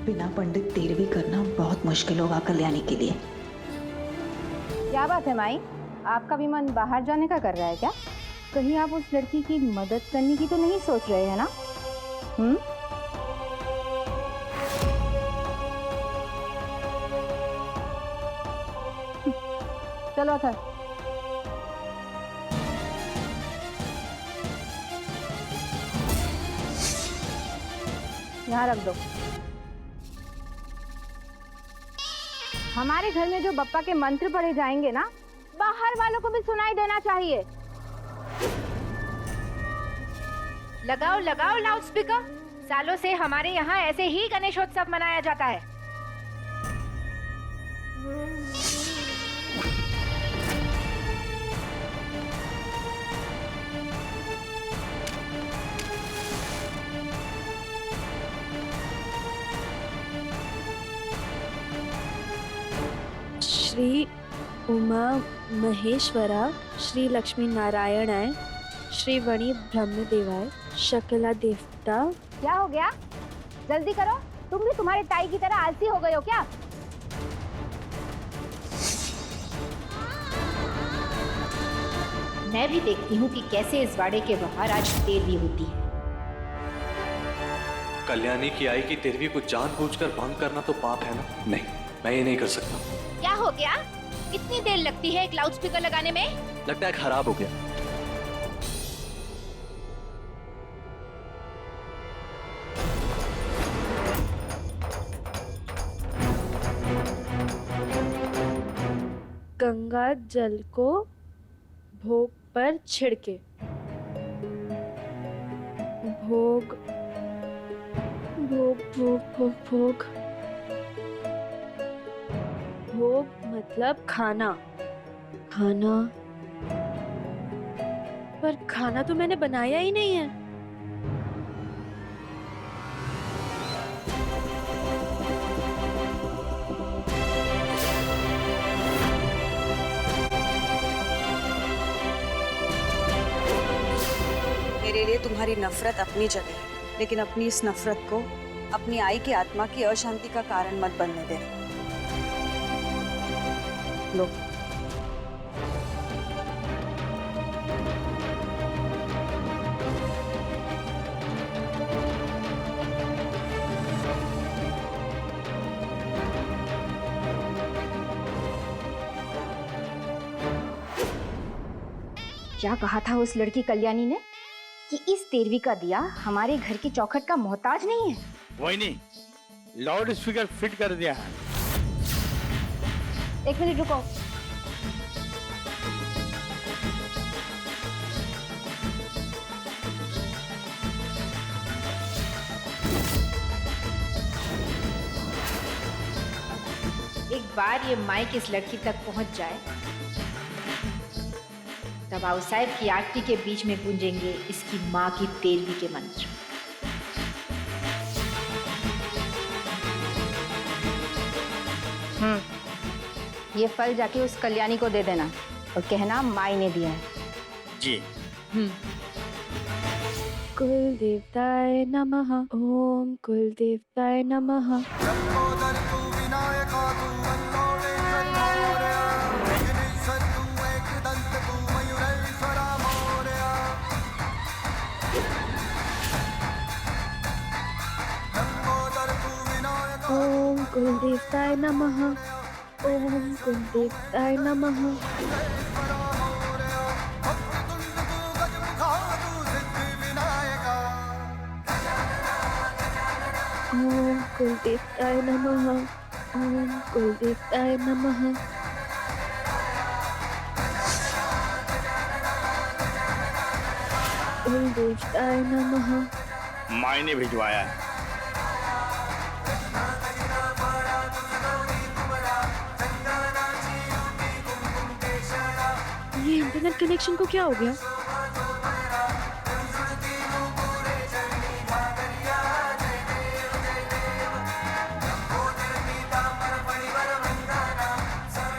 बिना पंडित तेरवी करना बहुत मुश्किल होगा कल्याणी के लिए। क्या बात है माई, आपका भी मन बाहर जाने का कर रहा है क्या? कहीं आप उस लड़की की मदद करने की तो नहीं सोच रहे हैं ना? चलो अथर। यहाँ रख दो। हमारे घर में जो बप्पा के मंत्र पढ़े जाएंगे ना, बाहर वालों को भी सुनाई देना चाहिए। लगाओ लगाओ लाउड स्पीकर। सालों से हमारे यहाँ ऐसे ही गणेशोत्सव मनाया जाता है। श्री उमा महेश्वरा, श्री लक्ष्मी नारायणाय, श्री वणि ब्रह्मदेवाय, शकला देवता। क्या हो गया? जल्दी करो, तुम भी तुम्हारे ताई की तरह आलसी हो गए हो क्या? मैं भी देखती हूँ कि कैसे इस वाड़े के बाहर आज तेरवी होती है। कल्याणी की आई की तेरवी को जानबूझकर भंग करना तो पाप है ना? नहीं, मैं ये नहीं कर सकता। क्या हो गया? इतनी देर लगती है एक लाउड स्पीकर लगाने में? लगता है खराब हो गया। गंगा जल को भोग पर छिड़के। भोग भोग भोग भोग भोग भोग मतलब खाना। खाना, पर खाना तो मैंने बनाया ही नहीं है। मेरे लिए तुम्हारी नफरत अपनी जगह है, लेकिन अपनी इस नफरत को अपनी आई की आत्मा की अशांति का कारण मत बनने देना। लो। क्या कहा था उस लड़की कल्याणी ने कि इस तेरवी का दिया हमारे घर की चौखट का मोहताज नहीं है? वही नहीं, लाउड स्पीकर फिट कर दिया है। एक मिनट रुको। एक बार ये माइक इस लड़की तक पहुंच जाए, तब आउसाइब की आरती के बीच में गूंजेंगे इसकी माँ की तेरवी के मंत्र। ये फल जाके उस कल्याणी को दे देना और कहना माई ने दिया है। जी। कुल देवताय नमः। ओम कुल देवताय नमः। ओम कुल देवताय नमः। ओम कुल देवताय नमः। ओम कुल देवताय नमः। ओम कुल देवताय नमः। कुल देवताय नमः। माई ने भिजवाया है। ये इंटरनेट कनेक्शन को क्या हो गया?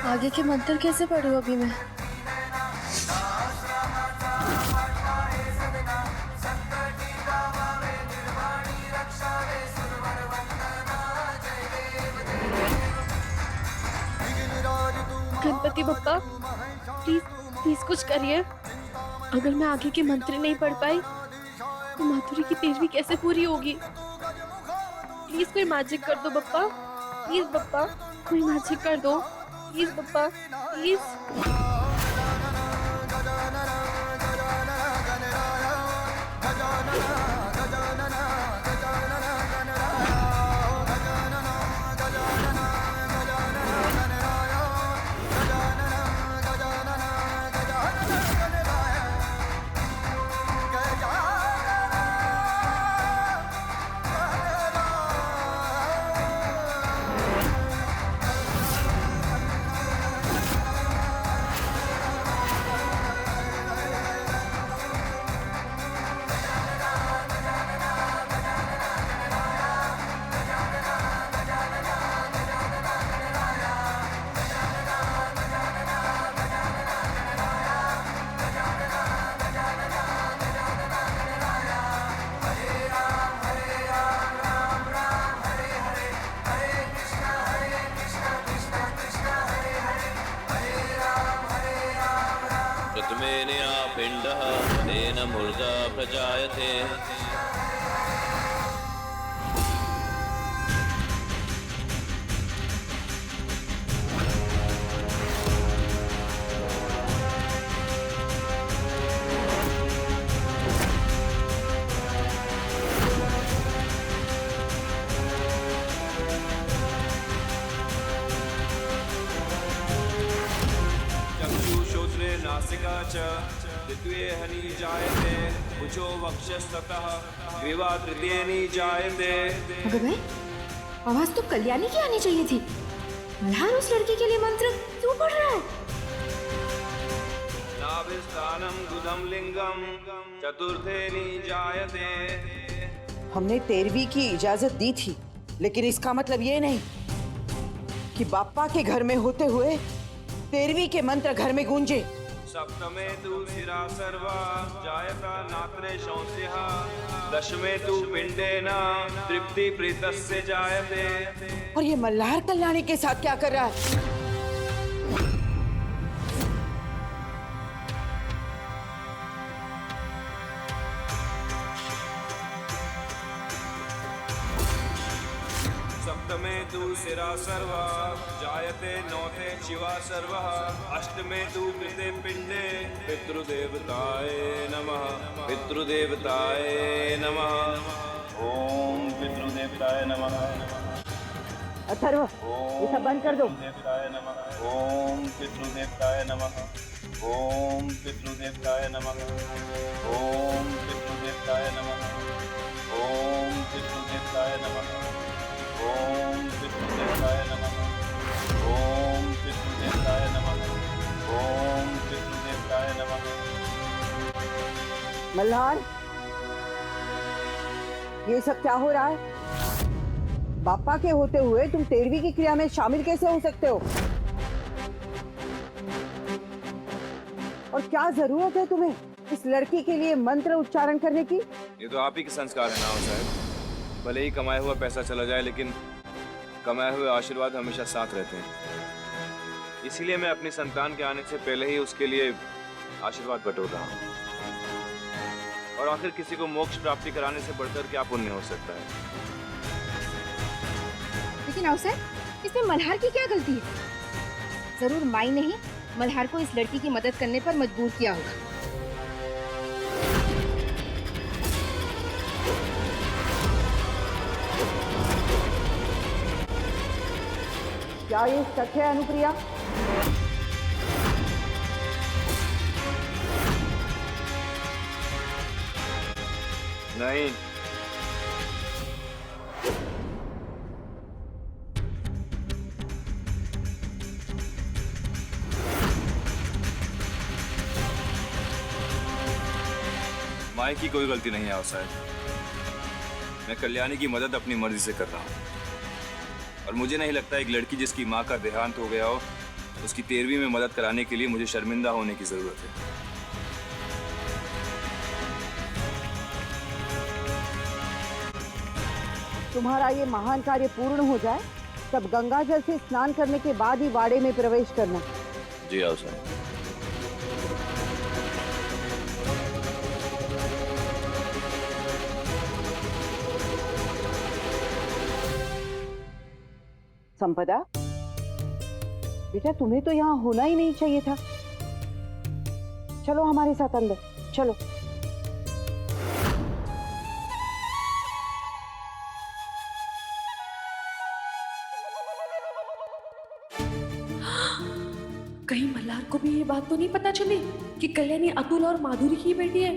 आगे के मंत्र कैसे पढ़ूं अभी मैं? सकती पापा। प्लीज प्लीज कुछ करिए। अगर मैं आगे के मंत्र नहीं पढ़ पाई तो माधुरी की 13वीं कैसे पूरी होगी? प्लीज कोई मैजिक कर दो पापा, प्लीज पापा कोई मैजिक कर दो, प्लीज पापा प्लीज। प्रथमेनया पिण्डः तेन मूर्धा प्रजायते। चक्षुश्रोत्रे नासिका च द्वितीये हनि जायते कुचो वक्षस्ततः ग्रीवा तृतीयेनि जायते। अगर भाई आवाज तो कल्याणी की आनी चाहिए थी। मल्हार उस लड़की के लिए मंत्र क्यों पढ़ रहा है? नाभिस्थानं गुदं लिंगं चतुर्थेनि जायते। हमने 13वीं की इजाजत दी थी, लेकिन इसका मतलब ये नहीं कि बाप्पा के घर में होते हुए 13वीं के मंत्र घर में गूंजे। सप्तमे तु शिरा सर्वा जायता नात्रे शौंस्यः। दशमे तु पिंडेन तृप्ति प्रीतस्य जायते। और ये मल्हार कल्याणी के साथ क्या कर रहा है? सप्तमे तु शिरा सर्वा जायते नौते शिवा सर्वः। अष्टमे तु कृते पिंडे पितृदेवताय नमः। पितृदेवताय नमः। ओम पितृदेवताय नमः। अथर्व, ये सब बंद कर दो। देवताय नमः। ओम पितृदेवताय नमः। ओम पितृदेवताय नमः। ओम पितृदेवताय नमः। ओम पितृदेवताय नमः। ओम पितृदेवताय नमः। ओम पितृदेवताय नमः। ओम पितृदेवताय नमः। मल्हार, ये सब क्या हो रहा है? बाप्पा के होते हुए तुम 13वीं की क्रिया में शामिल कैसे हो सकते हो? और क्या जरूरत है तुम्हें इस लड़की के लिए मंत्र उच्चारण करने की? ये तो आप ही के संस्कार है ना साहब। भले ही कमाया हुआ पैसा चला जाए, लेकिन कमाए हुए आशीर्वाद हमेशा साथ रहते हैं। इसीलिए मैं अपनी संतान के आने से पहले ही उसके लिए आशीर्वाद बटोर रहा हूँ। और आखिर किसी को मोक्ष प्राप्ति कराने से बढ़कर क्या पुण्य हो सकता है? लेकिन अवसर, इसमें मल्हार की क्या गलती है? जरूर माई ने ही मल्हार को इस लड़की की मदद करने पर मजबूर किया होगा। क्या ये सच है अनुप्रिया? नहीं। माई की कोई गलती नहीं है साहब। मैं कल्याणी की मदद अपनी मर्जी से कर रहा हूँ। और मुझे नहीं लगता एक लड़की जिसकी माँ का देहांत हो गया हो, उसकी 13वीं में मदद कराने के लिए मुझे शर्मिंदा होने की जरूरत है। तुम्हारा ये महान कार्य पूर्ण हो जाए, तब गंगा जल से स्नान करने के बाद ही वाड़े में प्रवेश करना। जी आओ साहब। संपदा, बेटा तुम्हें तो यहाँ होना ही नहीं चाहिए था। चलो हमारे साथ अंदर, चलो। कहीं मल्हार को भी ये बात तो नहीं पता चली कि कल्याणी अतुल और माधुरी की बेटी है?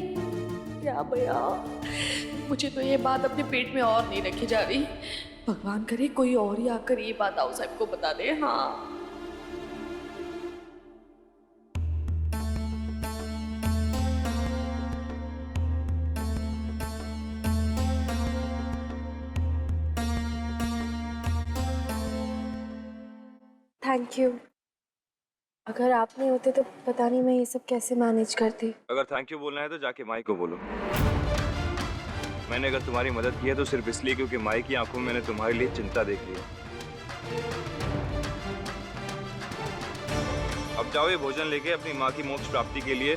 या भैया, मुझे तो ये बात अपने पेट में और नहीं रखी जा रही। भगवान करे कोई और ही आकर ये बात आओ साहब को बता दे। हाँ, थैंक यू। अगर आप नहीं होते तो पता नहीं मैं ये सब कैसे मैनेज करती। अगर थैंक यू बोलना है तो जाके माई को बोलो। मैंने अगर तुम्हारी मदद की है तो सिर्फ इसलिए क्योंकि माई की आंखों में मैंने तुम्हारे लिए चिंता देखी है। अब जाओ ये भोजन लेके अपनी माँ की मोक्ष प्राप्ति के लिए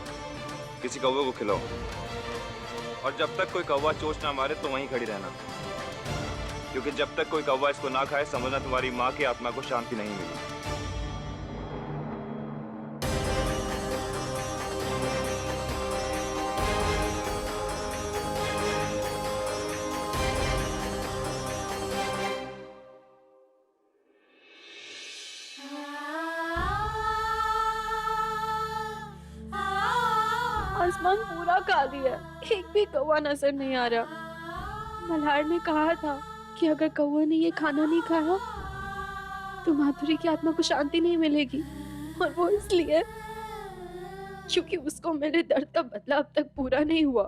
किसी कौवे को खिलाओ, और जब तक कोई कौवा चोंच ना मारे तो वहीं खड़ी रहना, क्योंकि जब तक कोई कौवा इसको ना खाए समझना तुम्हारी माँ की आत्मा को शांति नहीं मिली। आसमान पूरा काली है, एक भी कौवा नजर नहीं आ रहा। मल्हार ने कहा था कि अगर कौवे ने ये खाना नहीं खाया तो माधुरी की आत्मा को शांति नहीं मिलेगी, और वो इसलिए क्योंकि उसको मेरे दर्द का बदला अब तक पूरा नहीं हुआ,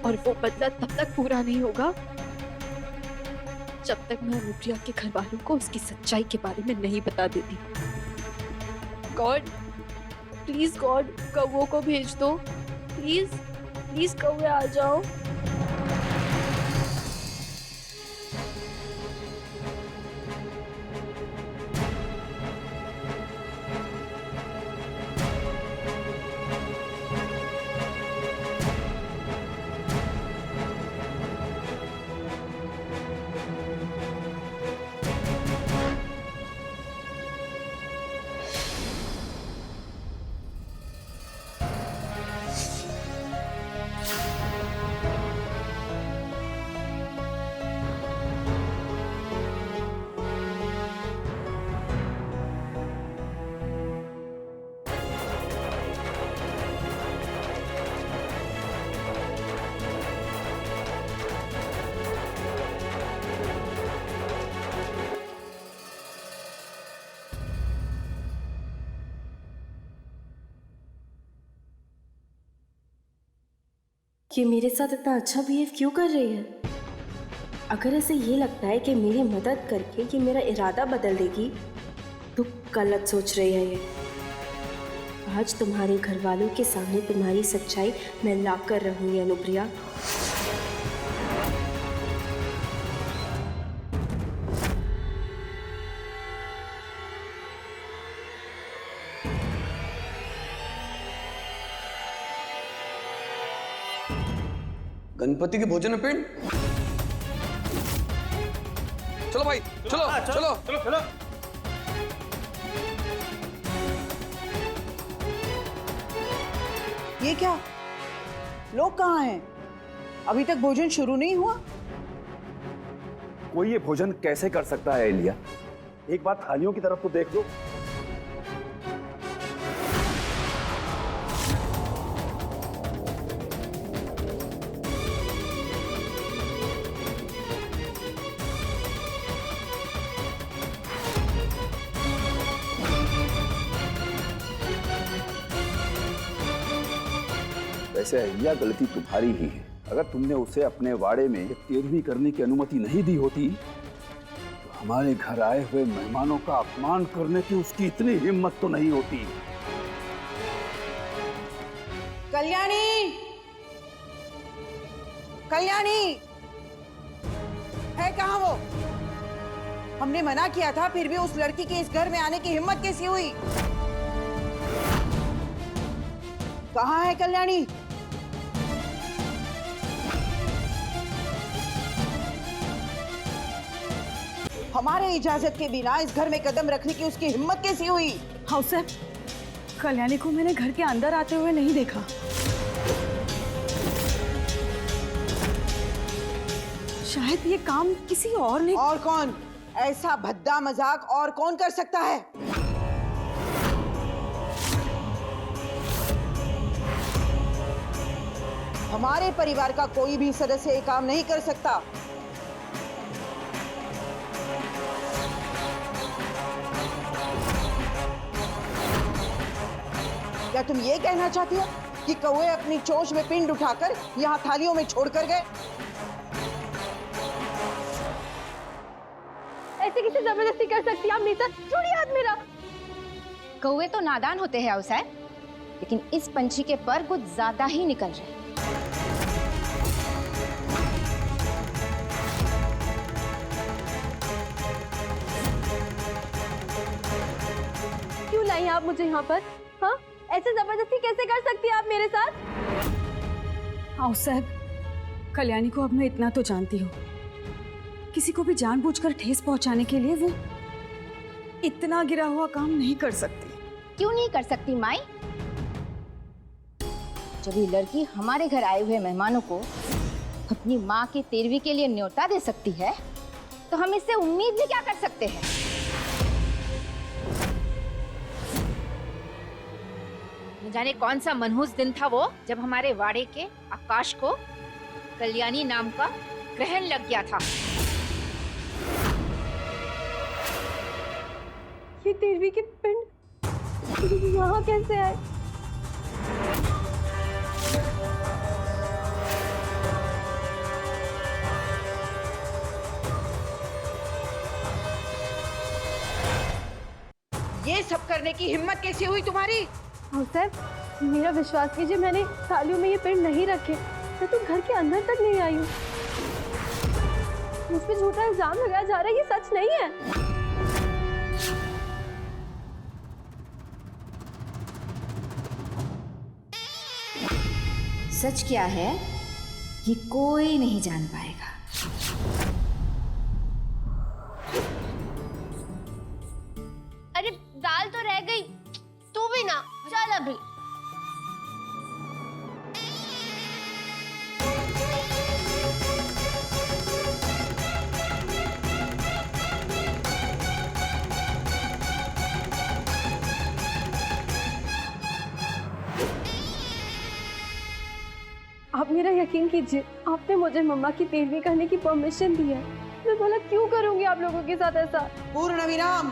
और वो बदला तब तक पूरा नहीं होगा जब तक मैं अनुप्रिया के घर वालों को उसकी सच्चाई के बारे में नहीं बता देती। गॉड प्लीज, गॉड कौवों को भेज दो, प्लीज प्लीज कौवे आ जाओ। ये मेरे साथ इतना अच्छा बिहेव क्यों कर रही है? अगर ऐसे ये लगता है कि मेरी मदद करके ये मेरा इरादा बदल देगी तो गलत सोच रही है ये। आज तुम्हारे घर वालों के सामने तुम्हारी सच्चाई मैं ला कर रहूंगी अनुप्रिया। गणपति के भोजन में पिंड। चलो भाई, चलो चलो चलो चलो। ये क्या, लोग कहाँ हैं? अभी तक भोजन शुरू नहीं हुआ। कोई ये भोजन कैसे कर सकता है एलिया? एक बार थालियों की तरफ तो देख लो। वैसे एलिया, गलती तुम्हारी ही है। अगर तुमने उसे अपने वाड़े में तेरहवीं करने की अनुमति नहीं दी होती तो हमारे घर आए हुए मेहमानों का अपमान करने की उसकी इतनी हिम्मत तो नहीं होती। कल्याणी, कल्याणी है कहाँ वो? हमने मना किया था, फिर भी उस लड़की के इस घर में आने की हिम्मत कैसी हुई? कहाँ है कल्याणी? हमारे इजाजत के बिना इस घर में कदम रखने की उसकी हिम्मत कैसी हुई? हाँ सर, कल्याणी को मैंने घर के अंदर आते हुए नहीं देखा। शायद ये काम किसी और ने। और कौन? ऐसा भद्दा मजाक और कौन कर सकता है? हमारे परिवार का कोई भी सदस्य ये काम नहीं कर सकता। क्या तुम ये कहना चाहती हो कि कौवे अपनी चोंच में पिंड उठाकर यहाँ थालियों में छोड़कर गए? ऐसे किसी जबरदस्ती कर सकती है आप? नीता, छोड़िए हाथ मेरा। कौवे तो नादान होते हैं अवसर, लेकिन इस पंछी के पर कुछ ज्यादा ही निकल रहे हैं। क्यों लाई आप मुझे यहाँ पर? हाँ, ऐसे जबरदस्ती कैसे कर सकती है आप मेरे साथ? आओ साहब, कल्याणी को अब मैं इतना तो जानती हूँ, किसी को भी जानबूझकर ठेस पहुंचाने के लिए वो इतना गिरा हुआ काम नहीं कर सकती। क्यों नहीं कर सकती माई? जब ये लड़की हमारे घर आए हुए मेहमानों को अपनी माँ की तेरहवीं के लिए न्योता दे सकती है, तो हम इससे उम्मीद भी क्या कर सकते हैं? न जाने कौन सा मनहूस दिन था वो, जब हमारे वाड़े के आकाश को कल्याणी नाम का ग्रहण लग गया था। ये तेरहवीं के पिंड यहाँ कैसे आए? ये सब करने की हिम्मत कैसी हुई तुम्हारी? हाँ सर, मेरा विश्वास कीजिए, मैंने थालियों में ये पिंड नहीं रखे। मैं तो घर के अंदर तक नहीं आई हूँ। मुझ पे झूठा इल्जाम लगाया जा रहा है, ये सच नहीं है। सच क्या है ये कोई नहीं जान पाएगा। अरे दाल तो रह गई, तू भी ना, चल अभी। आप मेरा यकीन कीजिए, आपने मुझे मम्मा की तेरहवीं करने की परमिशन दी है। मैं भला क्यों करूंगी आप लोगों के साथ ऐसा? पूर्ण विराम।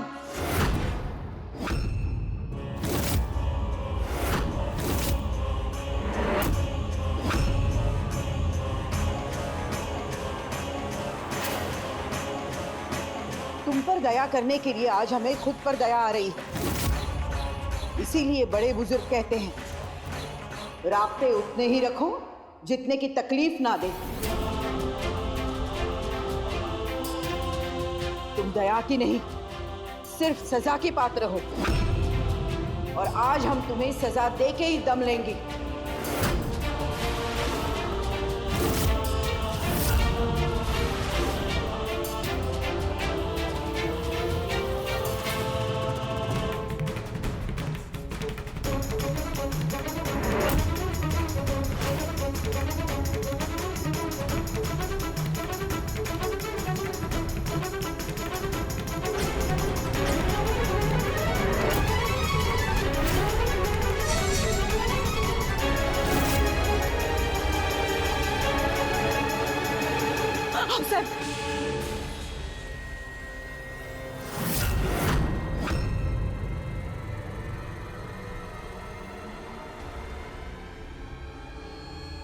तुम पर दया करने के लिए आज हमें खुद पर दया आ रही है। इसीलिए बड़े बुजुर्ग कहते हैं, राब्ते उतने ही रखो जितने की तकलीफ ना दे। तुम दया की नहीं, सिर्फ सजा की पात्र हो, और आज हम तुम्हें सजा दे के ही दम लेंगे।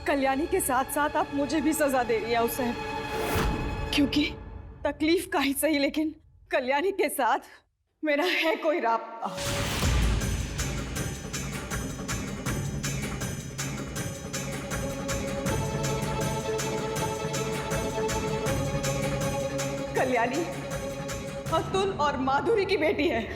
कल्याणी के साथ साथ आप मुझे भी सजा दे रही हैं उसे, क्योंकि तकलीफ का ही सही, लेकिन कल्याणी के साथ मेरा है कोई राब्ता। कल्याणी, अतुल और माधुरी की बेटी है।